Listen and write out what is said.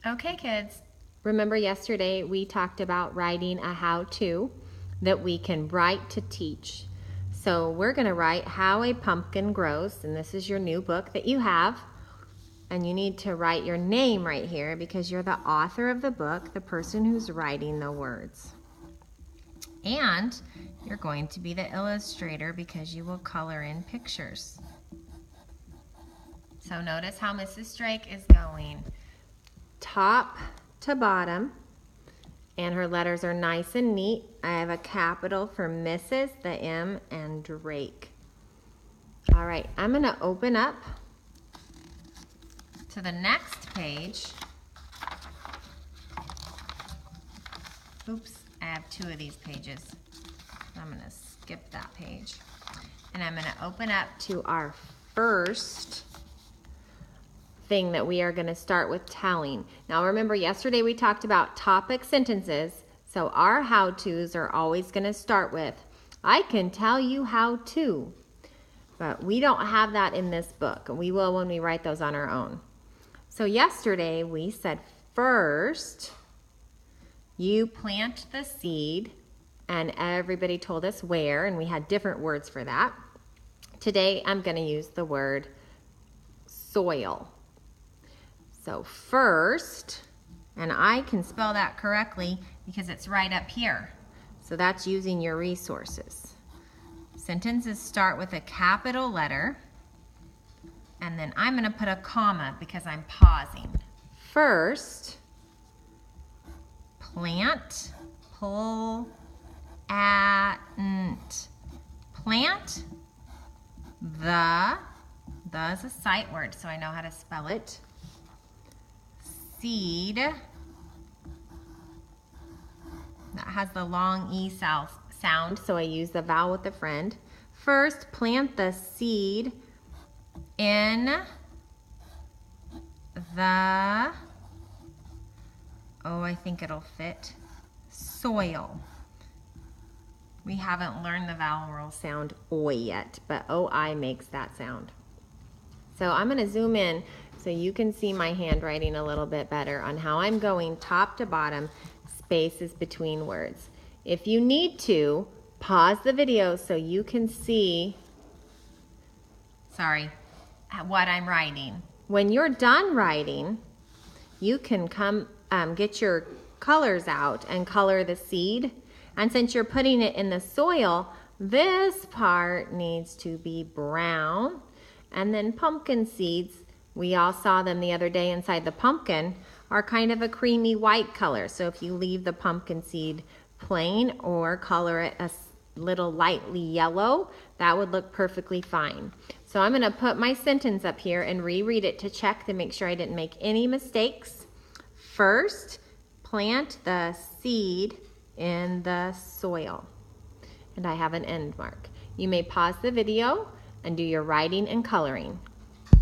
Okay, kids. Remember yesterday we talked about writing a how-to that we can write to teach. So we're going to write How a Pumpkin Grows, and this is your new book that you have. And you need to write your name right here because you're the author of the book, the person who's writing the words. And you're going to be the illustrator because you will color in pictures. So notice how Mrs. Drake is going top to bottom, and her letters are nice and neat. I have a capital for Mrs., the M, and Drake. All right, I'm going to open up to the next page. Oops, I have two of these pages. I'm going to skip that page. And I'm going to open up to our first thing that we are going to start with telling. Now remember, yesterday we talked about topic sentences, so our how-tos are always going to start with, I can tell you how to. But we don't have that in this book. We will when we write those on our own. So yesterday we said first, you plant the seed, and everybody told us where, and we had different words for that. Today I'm going to use the word soil. So first, and I can spell that correctly because it's right up here. So that's using your resources. Sentences start with a capital letter, and then I'm going to put a comma because I'm pausing. First, plant, plant the is a sight word, so I know how to spell it. Seed, that has the long E sound, so I use the vowel with the friend. First, plant the seed in the, I think it'll fit, soil. We haven't learned the vowel sound oi yet, but OI makes that sound. So I'm going to zoom in so you can see my handwriting a little bit better on how I'm going top to bottom, spaces between words. If you need to, pause the video so you can see, what I'm writing. When you're done writing, you can come get your colors out and color the seed. And since you're putting it in the soil, this part needs to be brown. And then pumpkin seeds, we all saw them the other day inside the pumpkin, are kind of a creamy white color. So if you leave the pumpkin seed plain or color it a little lightly yellow, that would look perfectly fine. So I'm going to put my sentence up here and reread it to check to make sure I didn't make any mistakes. First, plant the seed in the soil. And I have an end mark. You may pause the video and do your writing and coloring.